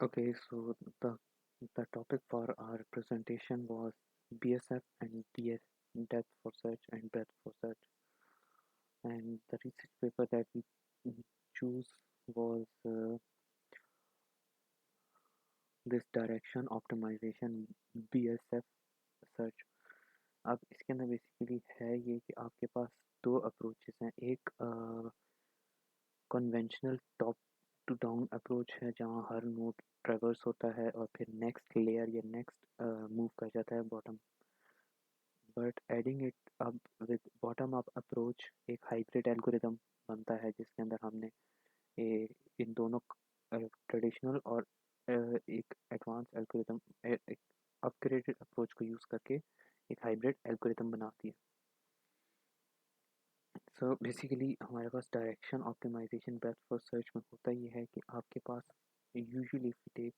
Okay, so the topic for our presentation was BSF and DS, depth for search and breadth for search. And the research paper that we choose was this direction optimization BSF search. अब इसके अंदर basically है ये कि आपके पास दो approaches हैं। एक conventional top to down approach है जहाँ हर नोड ट्रैवर्स होता है और फिर नेक्स्ट लेयर या नेक्स्ट मूव कर जाता है बॉटम। बट एडिंग इट अब विद बॉटम अप अप्रोच एक हाइब्रिड एल्गोरिदम बनता है जिसके अंदर हमने इन दोनों ट्रेडिशनल और एक एडवांस एल्गोरिदम एक अपग्रेडेड अप्रोच को यूज़ करके एक हाइब्रिड एल्गोरिदम बनाती है। सो बेसिकली हमारे पास direction optimization breadth first search में होता ये है कि आपके पास usually if you take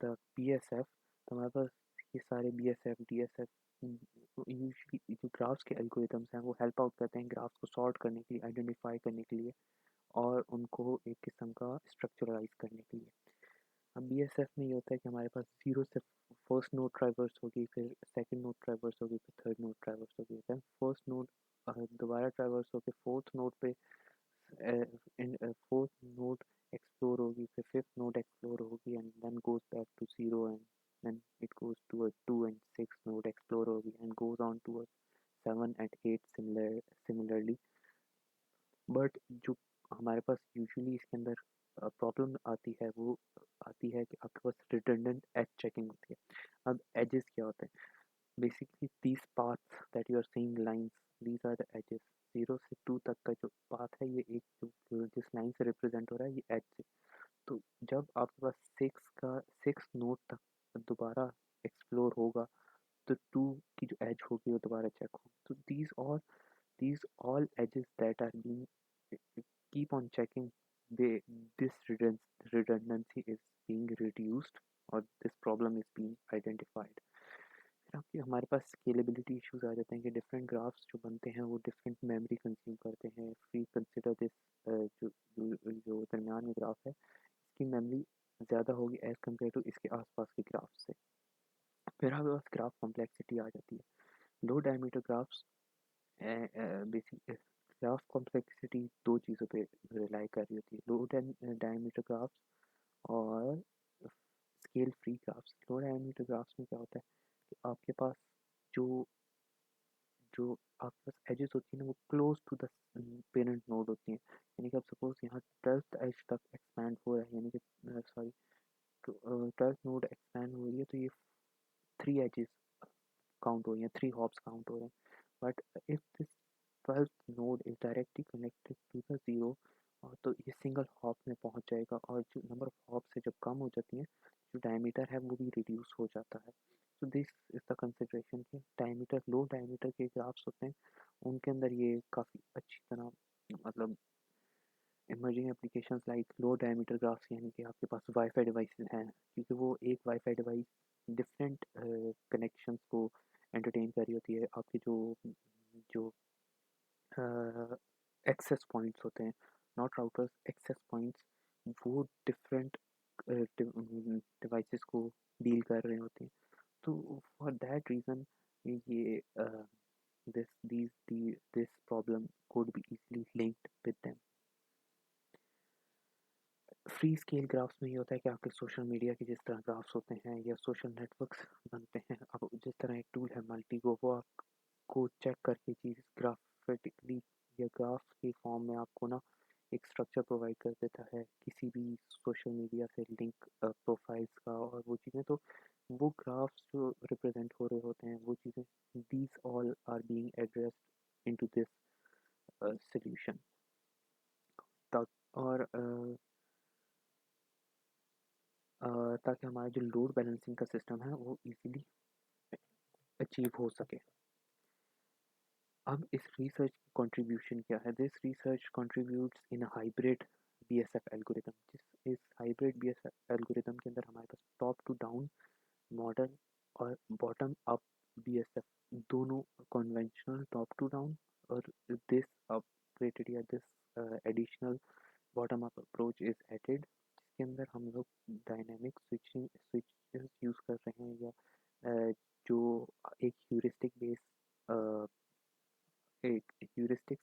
the BSF, तो हमारे पास ये सारे BSF DSF यूजुअली जो ग्राफ्स के एल्गोरिदम्स हैं वो हेल्प आउट करते हैं ग्राफ्स को सॉर्ट करने के लिए, आइडेंटिफाई करने के लिए और उनको एक किस्म का स्ट्रक्चरलाइज करने के लिए। अब BSF में ये होता है कि हमारे पास जीरो से फर्स्ट नोड ट्राइवर्स होगी, फिर सेकंड नोड ट्राइवर्स होगी, फिर थर्ड नोड ट्राइवर्स होगी, देन फर्स्ट नोड दोबारा ट्राइवर्स होकर फोर्थ नोड पे फोर्थ नोड एक्सप्लोर होगी, फिर फिफ्थ नोड एक्सप्लोर होगी and then goes back to zero and then it goes to a 2 and 6 node explore होगी and goes on to a 7 and 8 similarly। But जो हमारे पास usually इसके अंदर problem आती है वो आती है कि आपके पास रिडंडेंट एज चेकिंग होती है। अब एजेस क्या होते हैं? Basically these paths that you are seeing lines, these are the edges. 0 से 2 तक का जो पाथ है ये एक जिस लाइन से रिप्रेजेंट हो रहा है ये एज से। तो जब आपके पास 6 नोड तक दोबारा एक्सप्लोर होगा तो 2 की जो एज होगी वो दोबारा चेक होगी। तो these all edges that are being keep on checking, they this redundancy is being reduced और this problem is being identified। फिर आपके हमारे पास स्केलेबिलिटी इश्यूज आ जाते हैं कि डिफरेंट ग्राफ्स जो बनते हैं वो डिफरेंट मेमोरी कंज्यूम करते हैं। वी कंसिडर दिस जो जो दरमियान में ग्राफ है इसकी मेमोरी ज़्यादा होगी एज़ कम्पेयर टू इसके आसपास के ग्राफ से। फिर हमारे पास ग्राफ कॉम्प्लेक्सिटी आ जाती है। Low diameter graphs basic graph complexity दो चीज़ों पे रिलाई कर रही होती है, लो डायमीटर ग्राफ्स और scale free graphs. Low diameter graphs में क्या होता है कि आपके पास जो जो आपके पास एजेस होती है ना वो close to the parent node होती हैं। यानी कि आप सपोज यहाँ 12th एज तक एक्सपैंड हो रहा है, यानी कि सॉरी 12th नोड एक्सपैंड हो रही है तो ये 3 एजेस काउंट हो रही हैं, 3 हॉप्स काउंट हो रहे हैं। But if this 12th node is directly connected to the zero और तो ये सिंगल हॉप में पहुंच जाएगा और जो नंबर ऑफ हॉप से जब कम हो जाती हैं जो डायमीटर है वो भी रिड्यूस हो जाता है। So this is the consideration कि डायमीटर लो डायमीटर के ग्राफ्स होते हैं उनके अंदर ये काफ़ी अच्छी तरह मतलब emerging applications like low diameter graphs यानी कि आपके पास वाईफाई डिवाइसेस हैं क्योंकि वो एक वाईफाई डिवाइस डिफरेंट कनेक्शंस को एंटरटेन कर रही होती है। आपके जो जो एक्सेस पॉइंट्स होते हैं, नॉट राउटर्स, एक्सेस पॉइंट्स वो डिफरेंट डिवाइसेस को डील कर रहे होते हैं। तो फॉर दैट रीज़न ये this problem could be easily linked with them। Free scale graphs में ये होता है कि आपके सोशल मीडिया के जिस तरह ग्राफ्स होते हैं या सोशल नेटवर्क्स बनते हैं, अब जिस तरह एक टूल है मल्टीगो वो आपको चेक करके चीज़ ग्राफिकली या ग्राफ के फॉर्म में आपको ना एक स्ट्रक्चर प्रोवाइड कर देता है किसी भी सोशल मीडिया से लिंक प्रोफाइल्स का और वो चीज़ें। तो वो ग्राफ्स जो रिप्रेजेंट हो रहे होते हैं वो चीज़ें these all are being addressed into this solution. और ताकि हमारा जो लोड बैलेंसिंग का सिस्टम है वो इजीली अचीव हो सके। अब इस रिसर्च की कंट्रीब्यूशन क्या है? This research contributes in a hybrid BSF algorithm. जिस इस हाइब्रिड BSF एल्गोरिदम के अंदर हमारे पास टॉप टू डाउन मॉडल और बॉटम अप BSF दोनों कन्वेंशनल टॉप टू डाउन और दिस अपग्रेडेड या this additional bottom up approach is added जिसके अंदर हम लोग डायनेमिक स्विचेस यूज़ कर रहे हैं या जो एक ह्यूरिस्टिक्स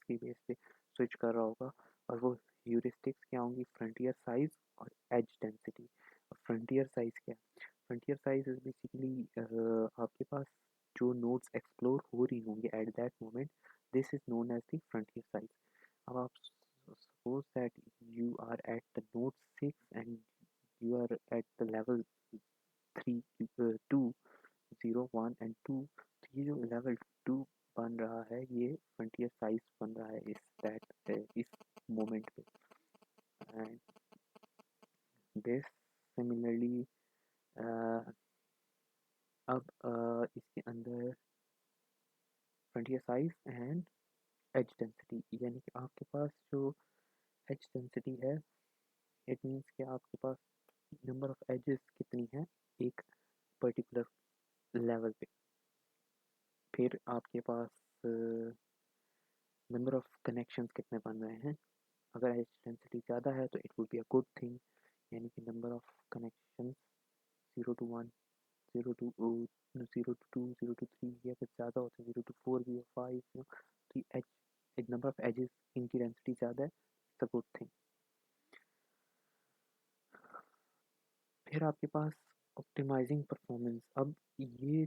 की बेस पे स्विच कर रहा होगा, और वो ह्यूरिस्टिक्स क्या होंगी, फ्रंटियर साइज और एज डेंसिटी। फ्रंटियर साइज क्या है? फ्रंटियर साइज इज बेसिकली आपके पास जो नोड्स एक्सप्लोर हो रही होंगी at that moment, this is known as the frontier size. अब आप suppose that you are at the node 6 and you are at the level 3 2 0 1 and 2, तो ये जो लेवल 2 बन रहा है ये फ्रंटियर साइज बन रहा है इस मोमेंट पे। एंड दिस सिमिलरली अब इसके अंदर frontier size and edge density, यानी कि आपके पास जो एज डेंसिटी है, इट मीन्स कि आपके पास नंबर ऑफ एजेस कितनी है एक पर्टिकुलर लेवल पे। फिर आपके पास नंबर ऑफ कनेक्शंस कितने बन रहे हैं। अगर एज डेंसिटी ज़्यादा है तो it would be a good thing, यानी कि number of connections 0 to 1, 0 to 2, 0 to 3, या फिर ज़्यादा होता है 0 to 4 भी, 5, तो एज नंबर ऑफ एजेस इनकी डेंसिटी ज़्यादा है, इट्स अ गुड थिंग। फिर आपके पास ऑप्टिमाइजिंग परफॉर्मेंस। अब ये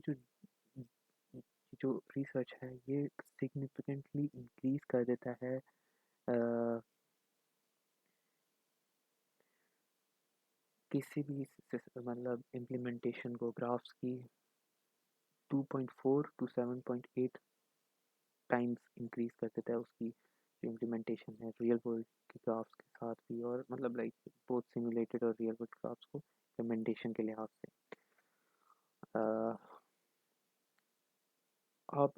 जो रिसर्च है ये सिग्निफिकेंटली इंक्रीज कर देता है किसी भी मतलब इम्प्लीमेंटेशन को, ग्राफ्स की 2.4 to 7.8 टाइम्स इंक्रीज कर देता है उसकी जो इम्प्लीमेंटेशन है रियल वर्ल्ड के ग्राफ्स के साथ भी, और मतलब लाइक बोथ सिमुलेटेड और रियल वर्ल्ड ग्राफ्स को इम्प्लीमेंटेशन के लिहाज से। अब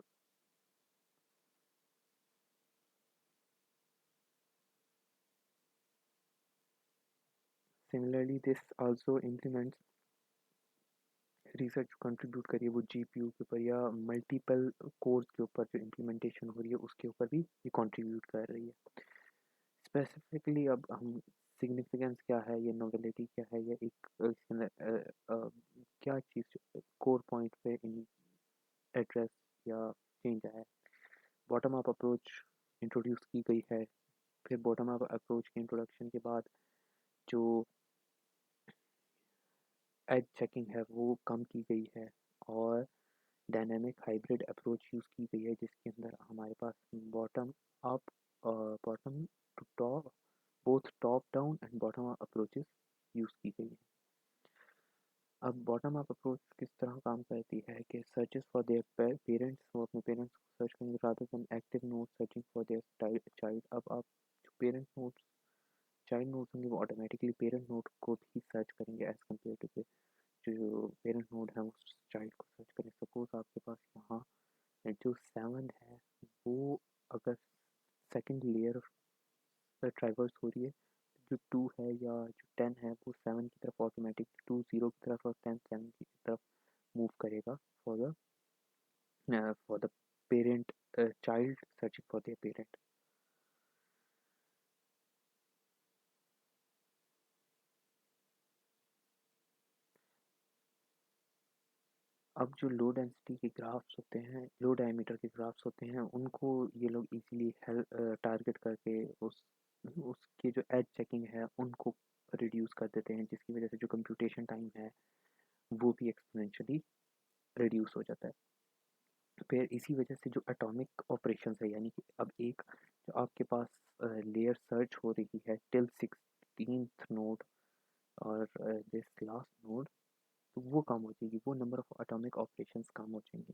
similarly this also implements research contribute करिए वो जीपीयू के ऊपर या मल्टीपल कोर्स के ऊपर जो इम्प्लीमेंटेशन हो रही है उसके ऊपर भी ये कंट्रीब्यूट कर रही है। स्पेसिफिकली अब हम सिग्निफिकेंस क्या है, ये नोवेलिटी क्या है, ये एक क्या चीज़ कोर पॉइंट पे एड्रेस या चेंज आया है। बॉटम अप अप्रोच इंट्रोड्यूस की गई है। फिर बॉटम अप अप्रोच के इंट्रोडक्शन के बाद जो एज चेकिंग है वो कम की गई है, और डायनेमिक हाइब्रिड अप्रोच यूज़ की गई है जिसके अंदर हमारे पास bottom up bottom to top, both top down and bottom up approaches use की गई है। अब बॉटम अप अप्रोच किस तरह काम करती है कि सर्चेस फॉर देयर पेरेंट्स, वो अपने पेरेंट्स को सर्च करेंगे rather than active node searching for their child. अब आप जो पेरेंट नोड्स चाइल्ड नोड्स होंगे वो ऑटोमेटिकली पेरेंट नोड को भी सर्च करेंगे एज कम्पेयर टू जो पेरेंट नोड है उस चाइल्ड को सर्च करें। सपोज आपके पास यहाँ जो 7 है वो अगर सेकंड लेयर ट्राइवर्स हो रही है, जो 2 है या जो 10 है वो 7 की तरफ ऑटोमेटिक 2 0 की तरफ और 10 7 की तरफ मूव करेगा for the parent child searching for their parent. अब जो लो डेंसिटी के ग्राफ्स होते हैं, लो डायमीटर के ग्राफ्स होते हैं, उनको ये लोग इजीली टारगेट करके उसके जो एज चेकिंग है उनको रिड्यूस कर देते हैं, जिसकी वजह से जो कंप्यूटेशन टाइम है वो भी एक्सपोनेंशियली रिड्यूस हो जाता है। फिर इसी वजह से जो एटॉमिक ऑपरेशंस है, यानी कि अब एक जो आपके पास लेयर सर्च हो रही है टिल 16th नोड और दिस लास्ट नोड, तो वो कम हो जाएगी, वो नंबर ऑफ एटॉमिक ऑपरेशंस कम हो जाएंगे,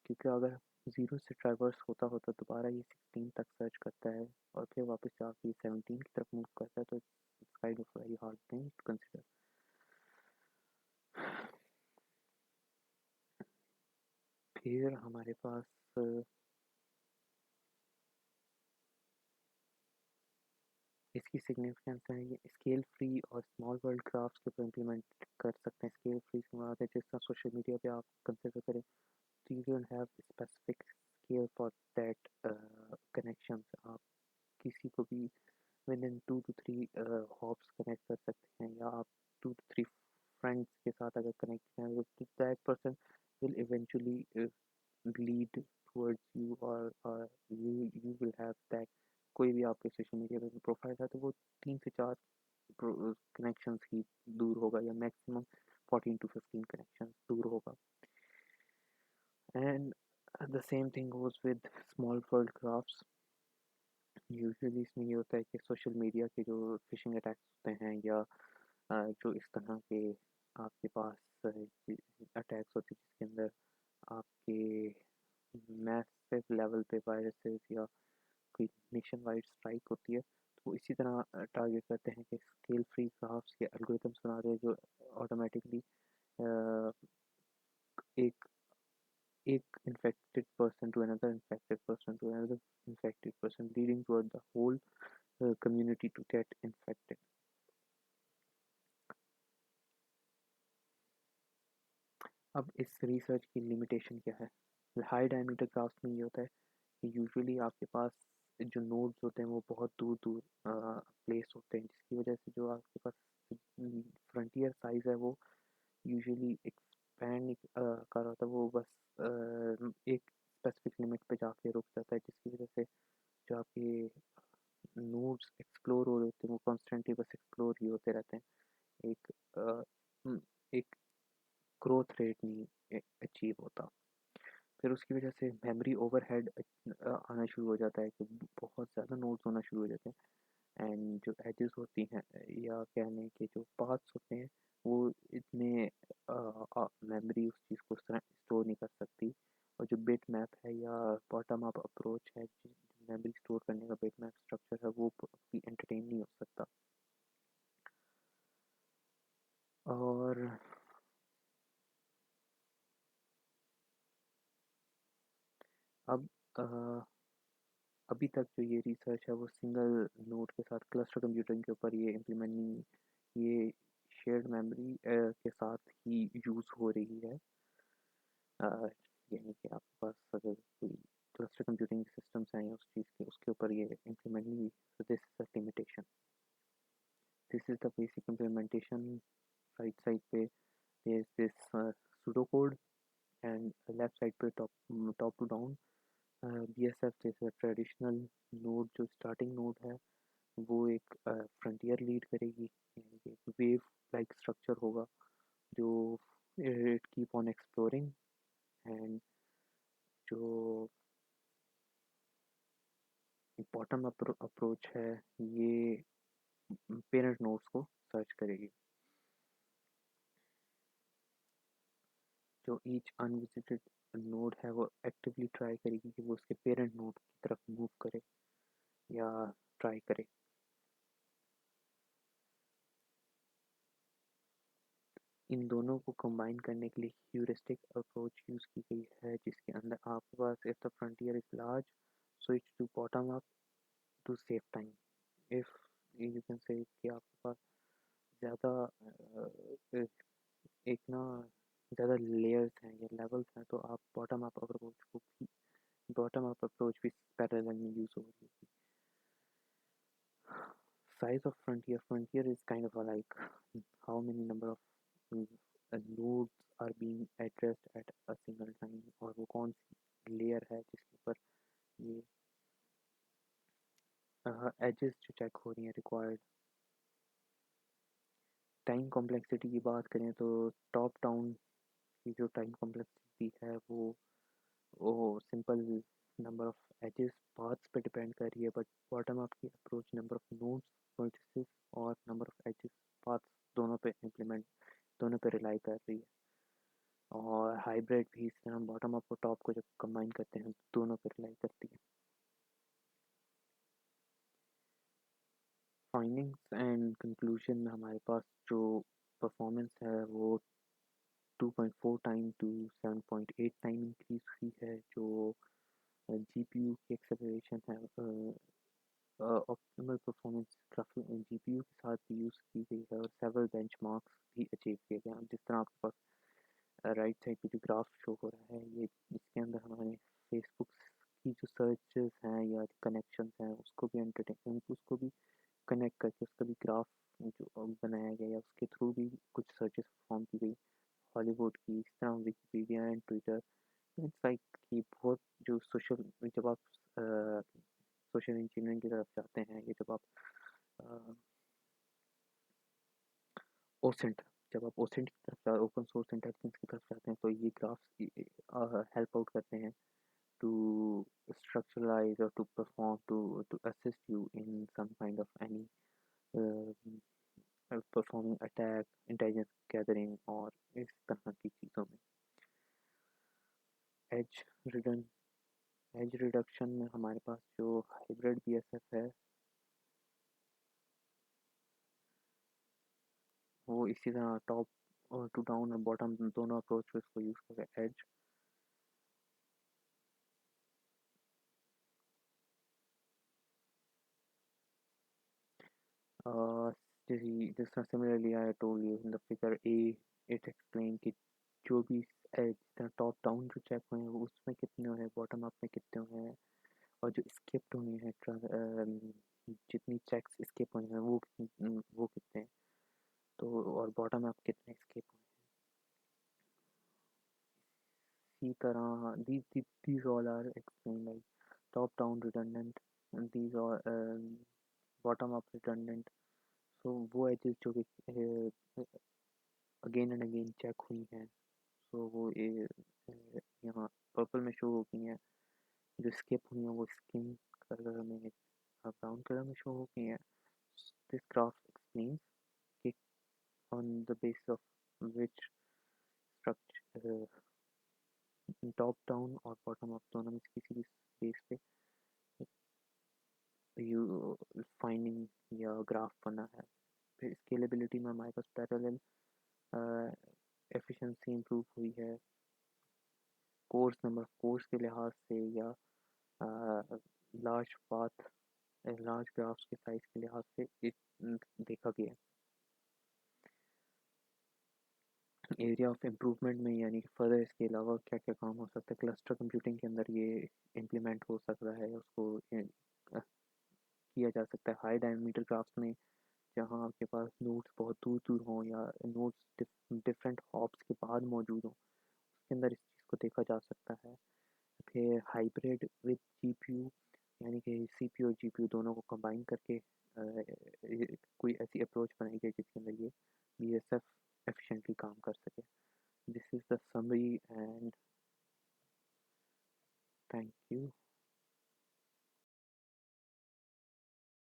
क्योंकि अगर 0 से ट्रैवर्स होता होता दोबारा ये 16 तक सर्च करता है और फिर वापस जाके 17 की तरफ मूव करता है, तो it's kind of very hard thing to consider. फिर हमारे पास इसकी सिग्निफिकेंस है, ये स्केल फ्री और स्मॉल वर्ल्ड क्राफ्ट्स के ऊपर इम्प्लीमेंट कर सकते हैं। स्केल फ्री से मुराद है जिस तरह सोशल मीडिया पे आप कंसिडर करें तो you don't have specific scale for that connections, आप किसी को भी with in 2 to 3 hops connect कर सकते हैं या आप 2 to 3 फ्रेंड्स के साथ अगर कनेक्ट हैं तो that person will eventually lead towards you और यू विल हैव दैट। कोई भी आपके सोशल मीडिया पे प्रोफाइल है तो वो 3 से 4 कनेक्शंस ही दूर होगा या मैक्सिमम 14 to 15 कनेक्शंस दूर होगा। And the same thing goes with small world crafts. Usually इसमें ये होता है कि सोशल मीडिया के जो फिशिंग अटैक्स होते हैं या जो इस तरह के आपके पास अटैक्स होते हैं जिसके अंदर आपके मैसिव लेवल पे वायरसेस या कोई नेशन वाइड स्ट्राइक होती है तो वो इसी तरह टारगेट करते हैं कि स्केल फ्री क्राफ्ट्स के एल्गोरिथम्स बना रहे हैं जो ऑटोमेटिकली एक एक infected person to another infected person to another infected person, leading toward the whole community to get infected. अब इस रिसर्च की लिमिटेशन क्या है? हाई डायमीटर ग्राफ्स में ये होता है कि यूजुअली आपके पास जो नोड्स होते हैं वो बहुत दूर दूर प्लेस होते हैं जिसकी वजह से जो आपके पास फ्रंटियर साइज है वो यूजुअली एक्सपैंड कर रहा था वो बस एक स्पेसिफिक लिमिट पे जाके रुक जाता है जिसकी वजह से जो आपके नोड्स एक्सप्लोर हो रहे होते हैं वो कॉन्स्टेंटली बस एक्सप्लोर ही होते रहते हैं। एक ग्रोथ रेट नहीं अचीव होता। फिर उसकी वजह से मेमोरी ओवरहेड आना शुरू हो जाता है कि बहुत ज़्यादा नोड्स होना शुरू हो जाते हैं एंड जो एजेस होती हैं या कहने के जो पाथ्स होते हैं वो इतने मेमोरी उस चीज़ को स्टोर नहीं कर सकती। और जो बिट मैप है या बॉटम अप अप्रोच है मेमोरी स्टोर करने का बिट मैप स्ट्रक्चर है वो भी एंटरटेन नहीं हो सकता। और अब अभी तक जो ये रिसर्च है वो सिंगल नोड के साथ क्लस्टर कंप्यूटिंग के ऊपर ये इम्प्लीमेंट नहीं, ये शेयर्ड मेमोरी के साथ ही यूज़ हो रही है। यानी कि आपके पास अगर कोई क्लस्टर कंप्यूटिंग सिस्टम्स हैं या उस चीज़ के उसके ऊपर ये इम्प्लीमेंट नहीं हुई तो this is a limitation. This is the basic implementation. Right side पे there's this pseudocode and left side पे top to down BSF जैसे ट्रेडिशनल नोड जो स्टार्टिंग नोड है वो एक फ्रंटियर लीड करेगी यानी कि एक वेव लाइक स्ट्रक्चर होगा जो it keep on exploring and जो बॉटम अप्रोच है ये पेरेंट नोड्स को सर्च करेगी। जो ईच अनविजिटेड नोड है वो एक्टिवली ट्राई करेगी कि वो उसके पेरेंट नोड की तरफ मूव करे या ट्राई करे। इन दोनों को कंबाइन करने के लिए ह्यूरिस्टिक अप्रोच यूज़ की गई है जिसके अंदर आपके पास if the frontier is large switch to bottom up to save time. If you can say कि आपके पास ज़्यादा एक ना ज़्यादा लेयर्स हैं या लेवल्स हैं तो आप बॉटम अप अप्रोच भी पैरेलल में यूज़ हो रही है। Size of frontier is kind of a like how many number of nodes are being addressed at a single time और वो कौन सी लेयर है जिसके ऊपर ये एजेस जो चेक हो रही हैं रिक्वायर्ड। टाइम कॉम्प्लेक्सिटी की बात करें तो टॉप डाउन की जो टाइम कॉम्प्लेक्सिटी है वो simple number of edges paths पे डिपेंड कर रही है बट बॉटम अप की approach number of nodes vertices और नंबर ऑफ एजेस पाथ्स दोनों पे रिलाई कर रही है। और हाइब्रिड भी इससे हम बॉटम अप और टॉप को जब कंबाइन करते हैं दोनों पे रिलाई करती है। फाइंडिंग्स एंड कंक्लूजन में हमारे पास जो परफॉर्मेंस है वो 2.4 टाइम टू 7.8 टाइम इंक्रीज हुई है। जो जीपीयू की एक्सेलरेशन है ऑप्टिमल परफॉर्मेंस काफ़ी जीपीयू के साथ भी यूज़ की गई है और सेवरल बेंचमार्क्स भी अचीव किए गए हैं। जिस तरह आपके पास राइट साइड पे जो ग्राफ शो हो रहा है ये इसके अंदर हमारे फेसबुक की जो सर्चेस हैं या कनेक्शंस हैं उसको भी एंटरटेन उसको भी कनेक्ट करके उसका भी ग्राफ जो बनाया गया या उसके थ्रू भी कुछ सर्चेस परफॉर्म की गई हॉलीवुड की, इस तरह Wikipedia and Twitter. It's like कि बहुत जो सोशल, जब आप सोशल इंजीनियरिंग की तरफ जाते हैं, ये जब आप ओसेंट जब आप ओसेंट की तरफ, ओपन सोर्स इंटेलिजेंस की तरफ जाते हैं, तो ये ग्राफ्स हेल्प आउट करते हैं to structuralize or to perform to assist you in some kind of any uh, performing attack, intelligence gathering और इस तरह की चीज़ों में। एज रिडन एज रिडक्शन में हमारे पास जो हाइब्रिड बीएसएफ है, वो इसी तरह टॉप टू डाउन और बॉटम दोनों अप्रोच पे इसको यूज़ करके एज जिस तरह similarly I told you in the figure A, it explain कि जो भी एज टॉप डाउन जो चेक हुए हैं वो उसमें कितने हुए हैं, बॉटम अप में कितने हुए हैं, और जो स्किप्ड हुए हैं जितनी चेक्स स्किप हुए हैं वो कितने हैं, तो और बॉटम अप कितने स्किप हुए हैं। इसी तरह these all are explained like top down redundant and these are bottom up redundant। so वो एजेस जो कि अगेन एंड अगेन चेक हुई हैं, सो वो यहाँ पर्पल में शो हो गई हैं, जो स्किप हुई हैं वो स्किन कलर में ब्राउन कलर में शो हो गई हैं। दिस ग्राफ एक्सप्लेन्स कि on the basis of which structure top down और बॉटम अप दोनों में से किसी भी बेस पे यू फाइंडिंग या ग्राफ बना है। फिर स्केलेबिलिटी में हमारे पास पैरेलल एफिशिएंसी इंप्रूव हुई है, कोर्स नंबर कोर्स के लिहाज से या लार्ज पाथ लार्ज ग्राफ्स के साइज के लिहाज से देखा गया। एरिया ऑफ इम्प्रूवमेंट में यानी कि फर्दर इसके अलावा क्या क्या काम हो सकता है, क्लस्टर कंप्यूटिंग के अंदर ये इम्प्लीमेंट हो सकता है, उसको किया जा सकता है हाई डायमीटर ग्राफ्स में, जहाँ आपके पास नोड्स बहुत दूर दूर हों या नोड्स डिफरेंट हॉप्स के बाद मौजूद हों, उसके अंदर इस चीज़ को देखा जा सकता है। फिर हाइब्रिड विद जीपीयू यानी कि सीपीयू और जीपीयू दोनों को कंबाइन करके कोई ऐसी अप्रोच बनाई गई जिसके अंदर ये बीएसएफ एफिशिएंटली काम कर सके। This is the summary and thank you.